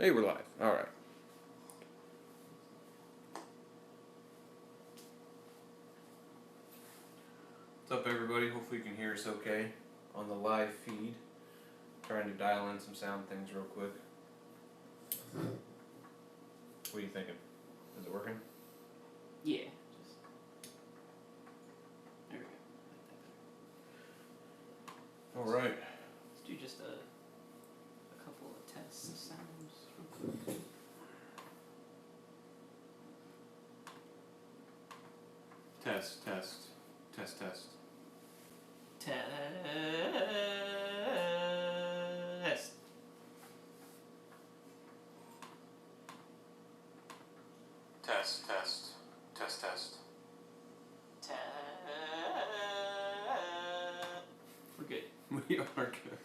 Hey, we're live. All right. What's up, everybody? Hopefully you can hear us okay on the live feed. Trying to dial in some sound things real quick. What are you thinking? Is it working? Yeah. There we go. All right. Let's do just a couple of tests of sounds real quick. Test. Test. We're good. We are good.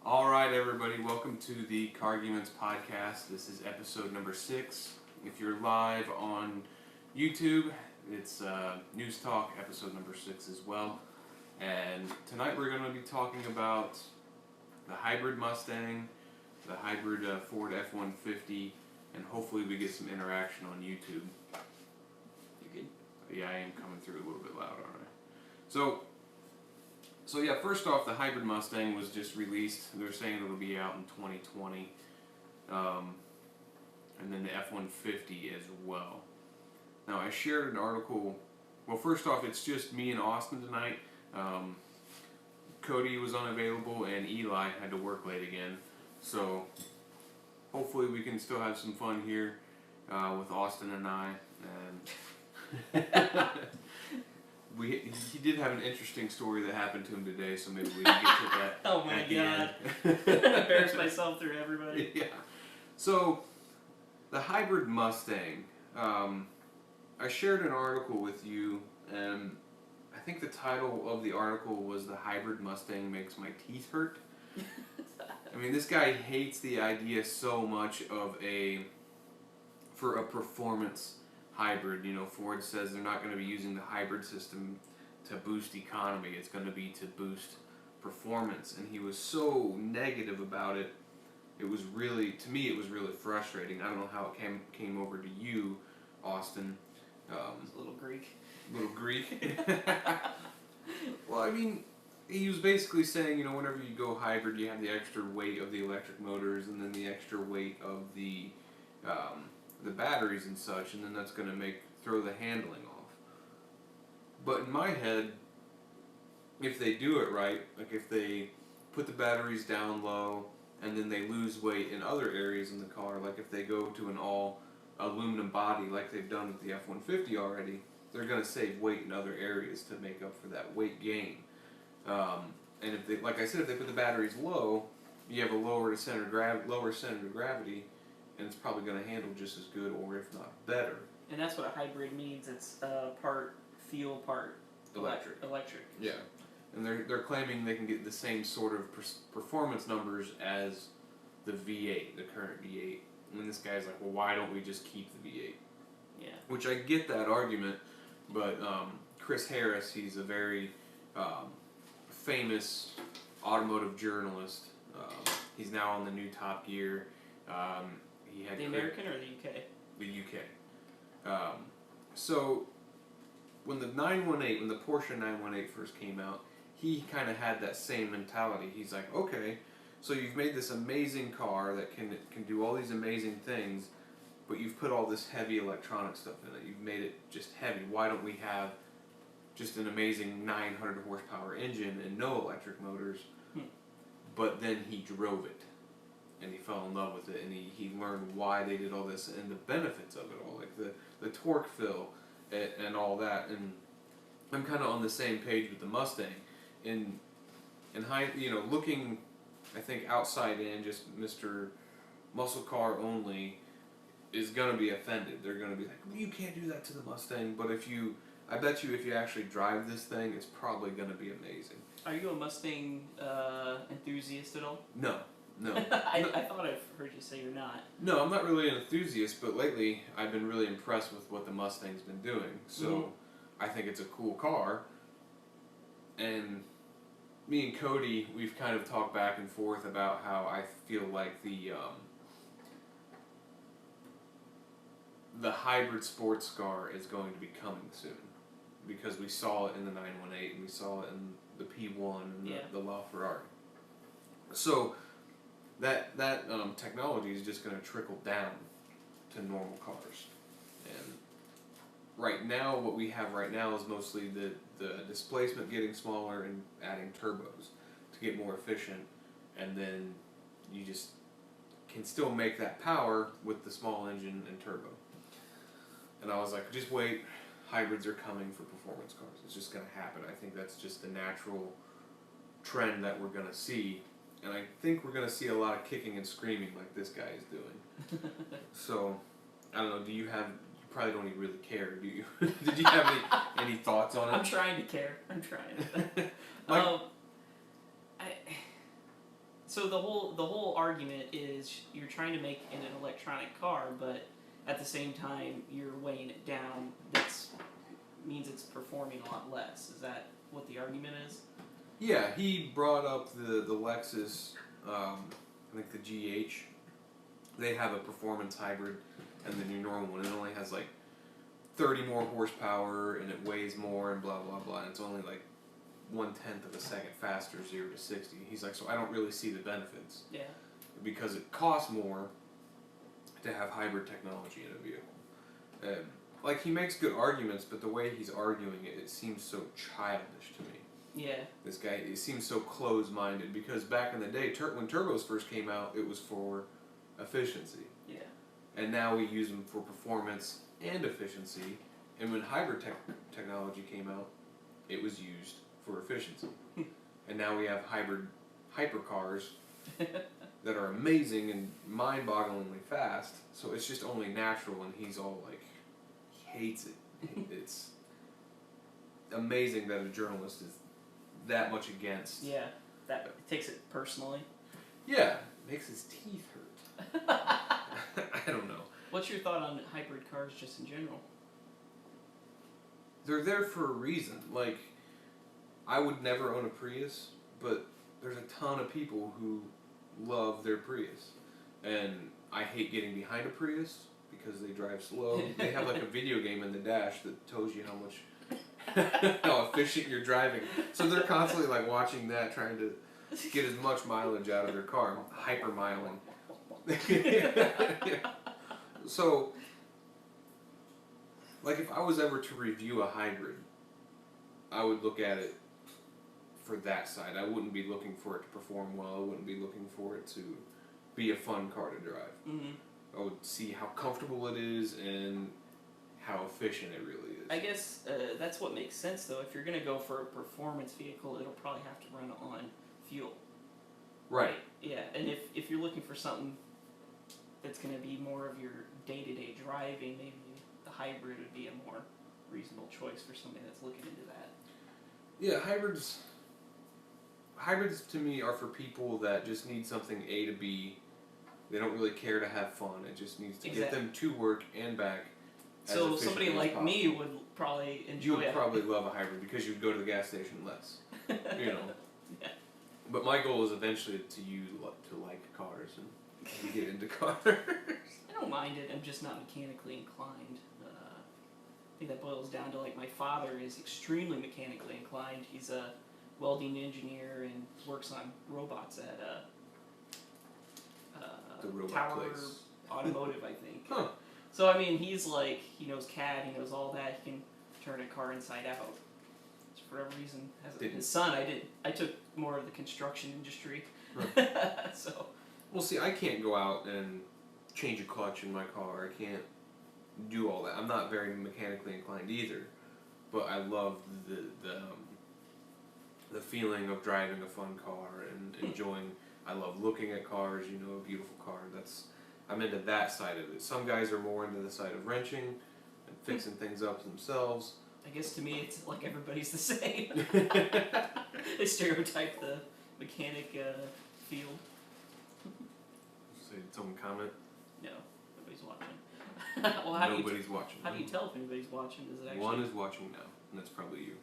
All right, everybody. Welcome to the Carguments podcast. This is episode number 6. If you're live on YouTube, it's News Talk, episode number 6 as well. And tonight we're going to be talking about the hybrid Mustang, the hybrid Ford F-150, and hopefully we get some interaction on YouTube. You're good. Yeah, I am coming through a little bit loud, aren't I? So yeah, first off, the hybrid Mustang was just released. They're saying it'll be out in 2020. And then the F-150 as well. Now, I shared an article. Well, first off, it's just me and Austin tonight. Cody was unavailable, and Eli had to work late again. So, hopefully we can still have some fun here with Austin and I. And he did have an interesting story that happened to him today, so maybe we can get to that. Oh my god. Embarrassed myself through everybody. Yeah. So, the hybrid Mustang. I shared an article with you, and I think the title of the article was "The Hybrid Mustang Makes My Teeth Hurt." I mean, this guy hates the idea so much of for a performance hybrid. You know, Ford says they're not going to be using the hybrid system to boost economy. It's going to be to boost performance, and he was so negative about it. It was really, to me, it was really frustrating. I don't know how it came over to you, Austin. It's a little Greek. Little Greek. Well, I mean, he was basically saying, you know, whenever you go hybrid, you have the extra weight of the electric motors, and then the extra weight of the batteries and such, and then that's going to throw the handling off. But in my head, if they do it right, like if they put the batteries down low, and then they lose weight in other areas in the car, like if they go to an all aluminum body like they've done with the F-150 already, they're going to save weight in other areas to make up for that weight gain. And if they, like I said, if they put the batteries low, you have a lower center of gravity, and it's probably going to handle just as good, or if not better. And that's what a hybrid means. It's part fuel, part electric. Yeah. And they're claiming they can get the same sort of performance numbers as the V8, the current V8. And this guy's like, well, why don't we just keep the V8? Yeah. Which I get that argument, but Chris Harris, he's a very famous automotive journalist. He's now on the new Top Gear. He had the American or the UK? The UK. So when the Porsche 918 first came out, he kind of had that same mentality. He's like, okay, so you've made this amazing car that can do all these amazing things, but you've put all this heavy electronic stuff in it. You've made it just heavy. Why don't we have just an amazing 900 horsepower engine and no electric motors? But then he drove it, and he fell in love with it, and he learned why they did all this and the benefits of it all, like the torque fill and all that. And I'm kind of on the same page with the Mustang. In looking, I think outside in, just Mr. Muscle Car only is going to be offended. They're going to be like, well, you can't do that to the Mustang. But I bet you if you actually drive this thing, it's probably going to be amazing. Are you a Mustang enthusiast at all? No. I thought I've heard you say you're not. No, I'm not really an enthusiast, but lately I've been really impressed with what the Mustang's been doing. So I think it's a cool car. And me and Cody, we've kind of talked back and forth about how I feel like the hybrid sports car is going to be coming soon, because we saw it in the 918 and we saw it in the P1 and the LaFerrari. So that technology is just going to trickle down to normal cars. And right now, what we have right now is mostly the displacement getting smaller and adding turbos to get more efficient, and then you just can still make that power with the small engine and turbo. And I was like, just wait, hybrids are coming for performance cars. It's just going to happen. I think that's just the natural trend that we're going to see. And I think we're going to see a lot of kicking and screaming like this guy is doing. So, I don't know, you probably don't even really care, do you? Did you have any thoughts on it? I'm trying to care. I'm trying. So the whole argument is you're trying to make it an electronic car, but at the same time you're weighing it down. That means it's performing a lot less. Is that what the argument is? Yeah, he brought up the Lexus, I think the GH. They have a performance hybrid, and then your normal one, it only has like 30 more horsepower, and it weighs more, and blah blah blah, and it's only like 1/10 of a second faster, 0 to 60. He's like, so I don't really see the benefits. Yeah. Because it costs more to have hybrid technology in a vehicle. Like, he makes good arguments, but the way he's arguing it seems so childish to me. Yeah. This guy, he seems so close-minded, because back in the day, when turbos first came out, it was for efficiency. Yeah. And now we use them for performance and efficiency. And when hybrid technology came out, it was used for efficiency. And now we have hybrid hypercars that are amazing and mind-bogglingly fast. So it's just only natural, and he's all like, he hates it. It's amazing that a journalist is that much against. Yeah, that takes it personally. Yeah, makes his teeth hurt. I don't know. What's your thought on hybrid cars just in general? They're there for a reason. Like, I would never own a Prius, but there's a ton of people who love their Prius. And I hate getting behind a Prius because they drive slow. They have like a video game in the dash that tells you how efficient you're driving. So they're constantly like watching that, trying to get as much mileage out of their car, hyper miling. So, like, if I was ever to review a hybrid, I would look at it for that side. I wouldn't be looking for it to perform well. I wouldn't be looking for it to be a fun car to drive. Mm-hmm. I would see how comfortable it is and how efficient it really is. I guess that's what makes sense, though. If you're going to go for a performance vehicle, it'll probably have to run on fuel. Right. Yeah, and if you're looking for something that's going to be more of your day-to-day driving, maybe the hybrid would be a more reasonable choice for somebody that's looking into that. Yeah, hybrids to me are for people that just need something A to B. They don't really care to have fun. It just needs to get them to work and back. So somebody like me would probably enjoy it. You would probably love a hybrid because you'd go to the gas station less. You know. Yeah. But my goal is eventually to like cars and to get into cars. I don't mind it. I'm just not mechanically inclined. I think that boils down to, like, my father is extremely mechanically inclined. He's a welding engineer and works on robots at the robot Tower place. Automotive, I think. Huh. So, I mean, he's like, he knows CAD, he knows all that. He can turn a car inside out. So for whatever reason, as his son, I took more of the construction industry. Right. So. Well, see, I can't go out and change a clutch in my car. I can't do all that. I'm not very mechanically inclined either, but I love the feeling of driving a fun car and enjoying. I love looking at cars. You know, a beautiful car. I'm into that side of it. Some guys are more into the side of wrenching and fixing things up themselves. I guess to me, it's like everybody's the same. They stereotype the mechanic field. Say someone comment? No, nobody's watching. Well, nobody's watching. How do you tell if anybody's watching? Is it actually... One is watching now, and that's probably you.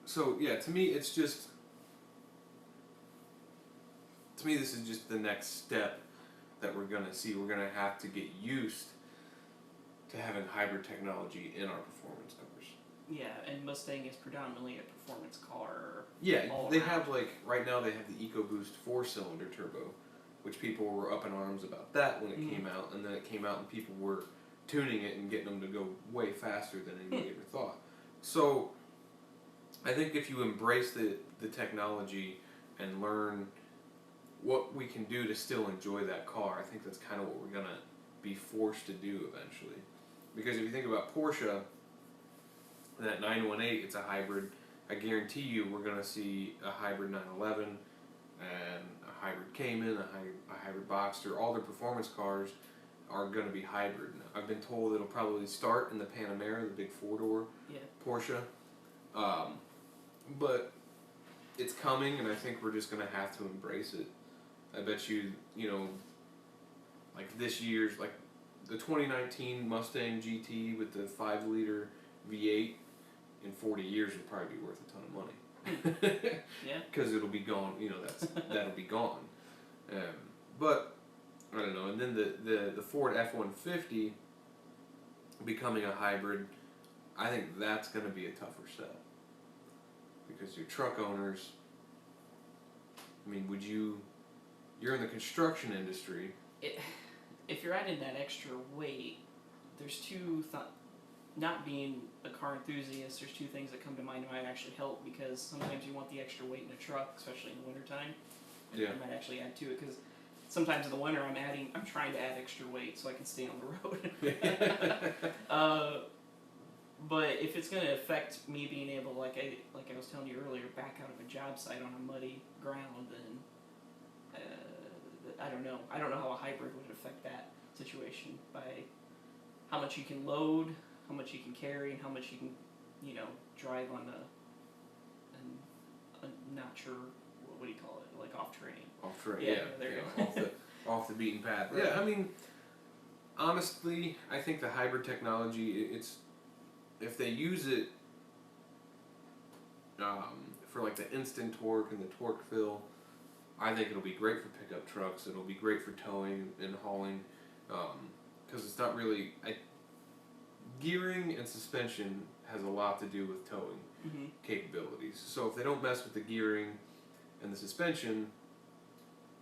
So yeah, to me it's just this is just the next step that we're gonna see. We're gonna have to get used to having hybrid technology in our performance cars. Yeah, and Mustang is predominantly a performance car. Yeah, all they around. have right now they have the EcoBoost 4-cylinder turbo, which people were up in arms about that when it came out, and then it came out and people were tuning it and getting them to go way faster than anybody ever thought. So I think if you embrace the technology and learn what we can do to still enjoy that car, I think that's kind of what we're gonna be forced to do eventually. Because if you think about Porsche, that 918, it's a hybrid. I guarantee you we're going to see a hybrid 911 and a hybrid Cayman, a hybrid Boxster. All their performance cars are going to be hybrid. I've been told it'll probably start in the Panamera, the big four-door Porsche. But it's coming, and I think we're just going to have to embrace it. I bet you, this year's, the 2019 Mustang GT with the 5-liter V8 in 40 years will probably be worth a ton of money. Yeah. Because it'll be gone, that'll be gone. But, I don't know, and then the Ford F-150 becoming a hybrid, I think that's going to be a tougher sell. Because your truck owners, you're in the construction industry. If you're adding that extra weight, there's not being a car enthusiast, there's two things that come to mind that might actually help, because sometimes you want the extra weight in a truck, especially in the wintertime. Yeah. I might actually add to it, because sometimes in the winter I'm trying to add extra weight so I can stay on the road. But if it's going to affect me being able, like I was telling you earlier, back out of a job site on a muddy ground, then I don't know. I don't know how a hybrid would affect that situation by how much you can load, how much you can carry, and how much you can, drive on a not sure, what do you call it, like off terrain. Off terrain, yeah. There you go. off the beaten path. Right. Yeah, honestly, I think the hybrid technology, if they use it for the instant torque and the torque fill, I think it'll be great for pickup trucks. It'll be great for towing and hauling, because it's not really gearing and suspension has a lot to do with towing capabilities. So if they don't mess with the gearing and the suspension,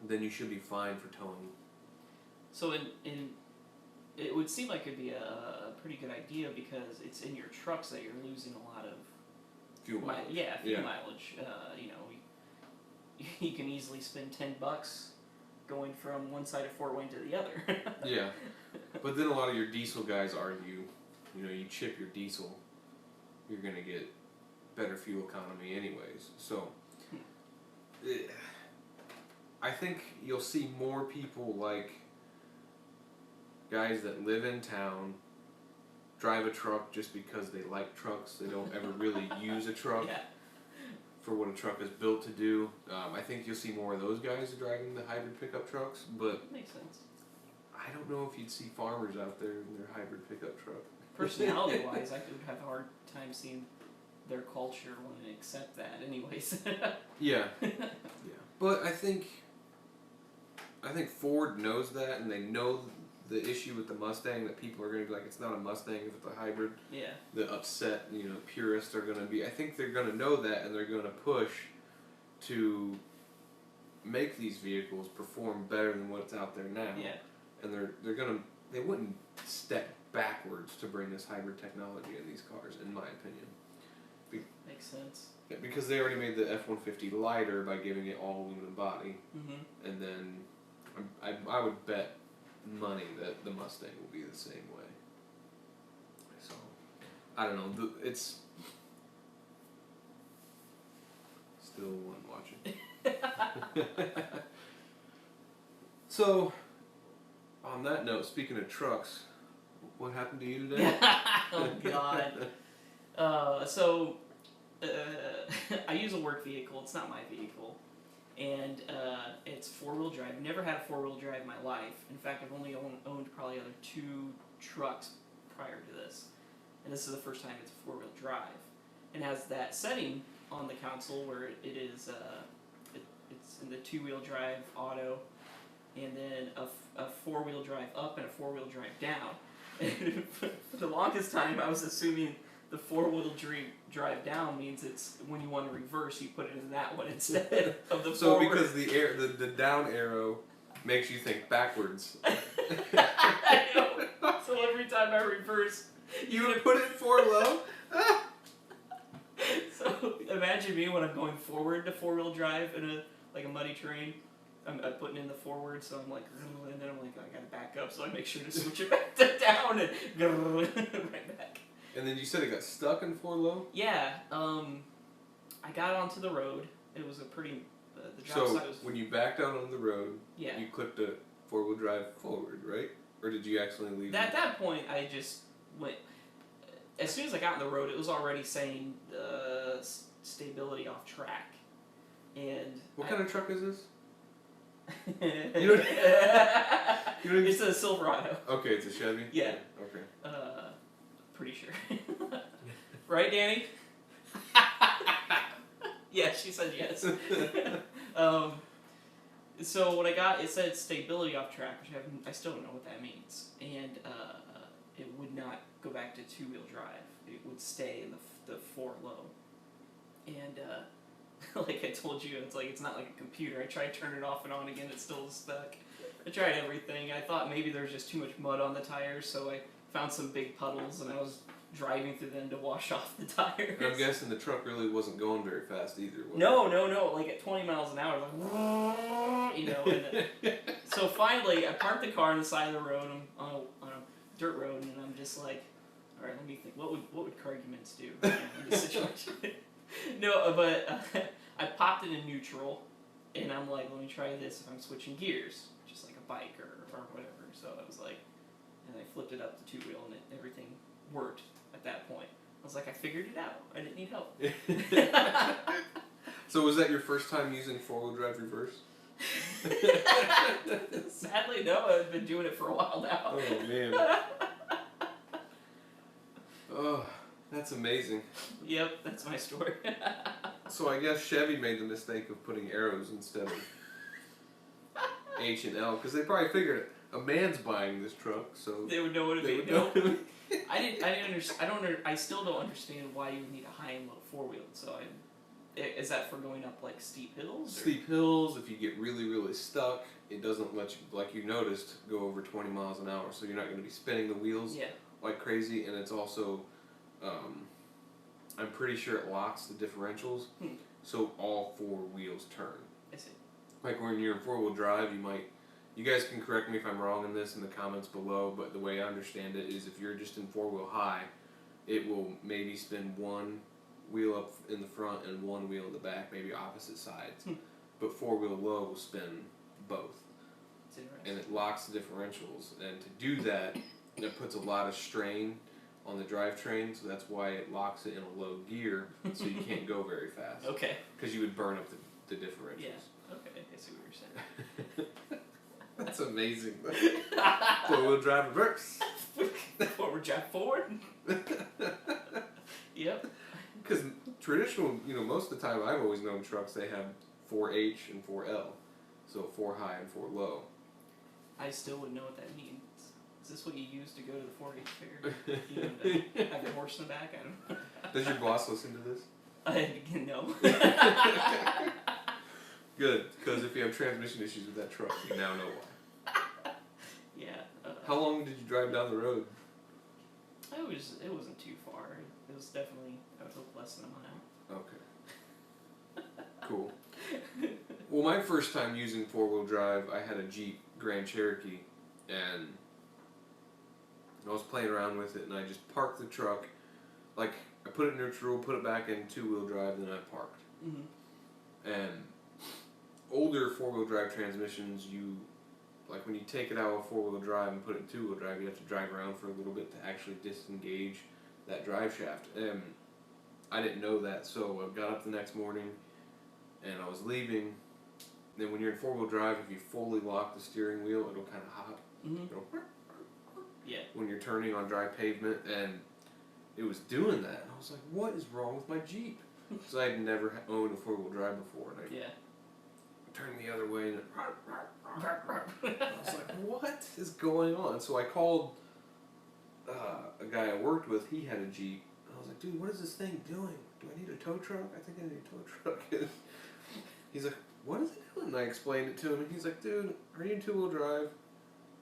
then you should be fine for towing. So it would seem like it'd be a pretty good idea, because it's in your trucks that you're losing a lot of fuel mileage. Fuel mileage. You can easily spend $10 going from one side of Fort Wayne to the other. Yeah, but then a lot of your diesel guys argue, you chip your diesel, you're gonna get better fuel economy anyways. So I think you'll see more people like guys that live in town, drive a truck just because they like trucks. They don't ever really use a truck for what a truck is built to do. I think you'll see more of those guys driving the hybrid pickup trucks, but makes sense. I don't know if you'd see farmers out there in their hybrid pickup truck. Personality-wise, I would have a hard time seeing their culture want to accept that anyways. Yeah. But I think Ford knows that, and they know the issue with the Mustang, that people are going to be like, it's not a Mustang if it's a hybrid. Yeah. The upset, purists are going to be, I think they're going to know that, and they're going to push to make these vehicles perform better than what's out there now. Yeah. And they wouldn't step backwards to bring this hybrid technology in these cars, in my opinion. Makes sense. Yeah, because they already made the F-150 lighter by giving it all aluminum body. And then I would bet money that the Mustang will be the same way. So, I don't know. It's still one watching. So, on that note, speaking of trucks, what happened to you today? Oh God. I use a work vehicle. It's not my vehicle, and it's 4-wheel drive. Never had a 4-wheel drive in my life. In fact, I've only owned probably other 2 trucks prior to this, and this is the first time it's a 4-wheel drive, and has that setting on the console where it is it's in the 2-wheel drive auto, and then a 4-wheel drive up and a 4-wheel drive down. And for the longest time, I was assuming the 4-wheel drive down means it's when you want to reverse, you put it in that one instead of the So forward. because the down arrow makes you think backwards. I know. So every time I reverse, You would put it 4 low? So imagine me when I'm going forward to 4-wheel drive in a muddy terrain. I'm putting in the forward, so I'm like, and then I'm like, I gotta back up, so I make sure to switch it back to down and right back. And then you said it got stuck in 4 low? Yeah, I got onto the road. It was a pretty, the drop So side was, when you backed out on the road, yeah. you clicked the 4-wheel drive forward, right? Or did you accidentally leave At that point, I just went, as soon as I got on the road, it was already saying stability off track. And What kind of truck is this? you don't- It's a Silverado. Okay, it's a Chevy? Yeah. Okay. Pretty sure. Right, Danny? Yeah, she said yes. So what I got, it said stability off track, which I still don't know what that means. And it would not go back to 2-wheel drive. It would stay in the 4 low. And like I told you, it's not like a computer. I tried to turn it off and on again, it's still stuck. I tried everything. I thought maybe there was just too much mud on the tires, so I found some big puddles and I was driving through them to wash off the tires. And I'm guessing the truck really wasn't going very fast either. Was No. Like at 20 miles an hour, like, you know. And so finally, I parked the car on the side of the road on a dirt road, and I'm just like, all right, let me think. What would car arguments do in this situation? No, but I popped it in neutral, and I'm like, let me try this if I'm switching gears, just like a bike or whatever. So I was like, and I flipped it up to 2-wheel, and everything worked at that point. I was like, I figured it out. I didn't need help. So was that your first time using 4-wheel drive reverse? Sadly, no. I've been doing it for a while now. Oh, man. Oh, that's amazing. Yep, that's my story. So I guess Chevy made the mistake of putting arrows instead of H and L, because they probably figured a man's buying this truck, so They would know what it they means. would know what it means. I still don't understand why you would need a high and low 4-wheel. So is that for going up like steep hills? Or? Steep hills, if you get really, really stuck, it doesn't let you, like you noticed, go over 20 miles an hour, so you're not going to be spinning the wheels like crazy, and it's also, I'm pretty sure it locks the differentials, so all 4 wheels turn. I see. Like when you're in 4-wheel drive, you guys can correct me if I'm wrong in this in the comments below, but the way I understand it is if you're just in 4-wheel high, it will maybe spin 1 wheel up in the front and 1 wheel in the back, maybe opposite sides. But 4-wheel low will spin both. That's interesting. And it locks the differentials. And to do that, it puts a lot of strain on the drivetrain, so that's why it locks it in a low gear, so you can't go very fast. Okay. Because you would burn up the differentials. Yeah. Okay. I see what you're saying. That's amazing. 4-wheel drive reverse. Forward drive forward. Yep. Because traditional, most of the time I've always known trucks, they have 4H and 4L. So 4 high and 4 low. I still wouldn't know what that means. Is this what you use to go to the 4-H fair? Have your horse in the back? I don't know. Does your boss listen to this? No. Good, because if you have transmission issues with that truck, you now know why. Yeah. How long did you drive down the road? It wasn't too far. It was definitely, I would hope, less than a mile. Okay. Cool. Well, my first time using 4-wheel drive, I had a Jeep Grand Cherokee, and I was playing around with it, and I just parked the truck. Like, I put it in neutral, put it back in 2-wheel drive, then I parked. Mm-hmm. And older 4-wheel drive transmissions, like when you take it out of 4-wheel drive and put it in 2-wheel drive, you have to drive around for a little bit to actually disengage that drive shaft. And I didn't know that, so I got up the next morning and I was leaving. Then when you're in 4-wheel drive, if you fully lock the steering wheel, it'll kind of hop. Mm-hmm. Yeah. When you're turning on dry pavement, and it was doing that. And I was like, what is wrong with my Jeep? because I had never owned a 4-wheel drive before, and I Yeah. turned the other way, and I was like, what is going on? So I called a guy I worked with. He had a Jeep. I was like, dude, what is this thing doing? Do I need a tow truck? I think I need a tow truck. He's like, what is it doing? And I explained it to him, and he's like, dude, are you in 2-wheel drive?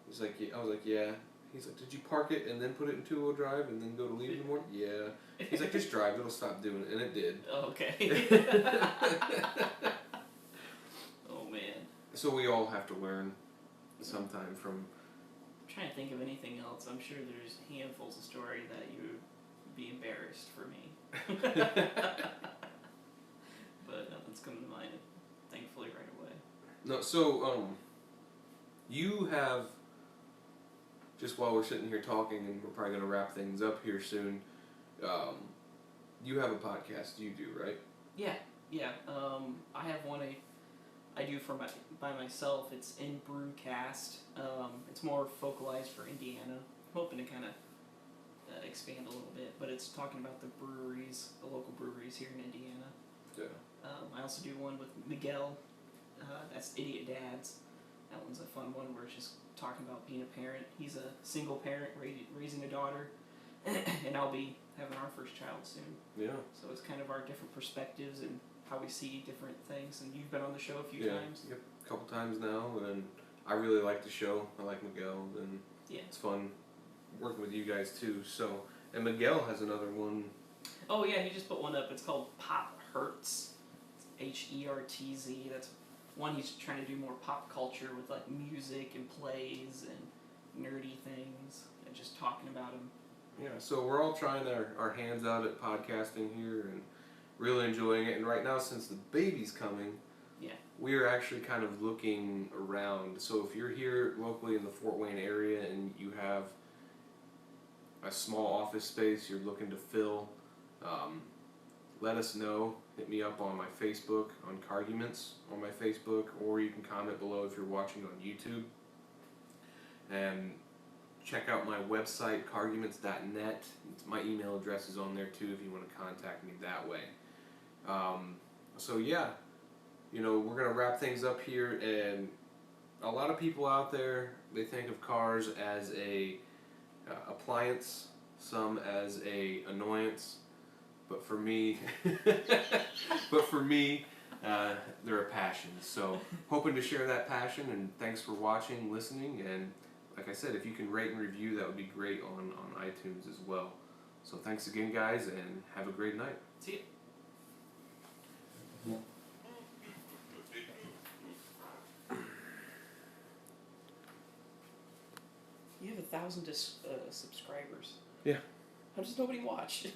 He's like, yeah. I was like, yeah. He's like, did you park it and then put it in 2-wheel drive and then go to leave in the morning? Yeah. He's like, just drive, it'll stop doing it. And it did. Okay. Oh, man. So we all have to learn sometime from... I'm trying to think of anything else. I'm sure there's handfuls of story that you would be embarrassed for me. But nothing's coming to mind, thankfully, right away. No, so, you have, just while we're sitting here talking, and we're probably going to wrap things up here soon, you have a podcast you do, right? Yeah. I have one I do by myself. It's in Brewcast. It's more focalized for Indiana. I'm hoping to kind of expand a little bit, but it's talking about the breweries, the local breweries here in Indiana. Yeah. I also do one with Miguel. That's Idiot Dads. That one's a fun one where it's just talking about being a parent. He's a single parent raising a daughter, and I'll be having our first child soon. Yeah. So it's kind of our different perspectives and how we see different things. And you've been on the show a few times. Yep, a couple times now, and I really like the show. I like Miguel, and it's fun working with you guys too. So, and Miguel has another one. Oh yeah, he just put one up. It's called Pop Hertz. It's Hertz. That's one he's trying to do more pop culture with like music and plays and nerdy things and just talking about them. Yeah, so we're all trying our hands out at podcasting here and really enjoying it. And right now, since the baby's coming, we are actually kind of looking around. So if you're here locally in the Fort Wayne area and you have a small office space you're looking to fill, let us know. Hit me up on my Facebook, on Carguments on my Facebook, or you can comment below if you're watching on YouTube. And check out my website, carguments.net. My email address is on there too if you want to contact me that way. So yeah, we're going to wrap things up here, and a lot of people out there, they think of cars as a appliance, some as a annoyance, but for me, they're a passion. So hoping to share that passion, and thanks for watching, listening, and like I said, if you can rate and review, that would be great on iTunes as well. So thanks again, guys, and have a great night. See you. You have 1,000 subscribers. Yeah. How does nobody watch?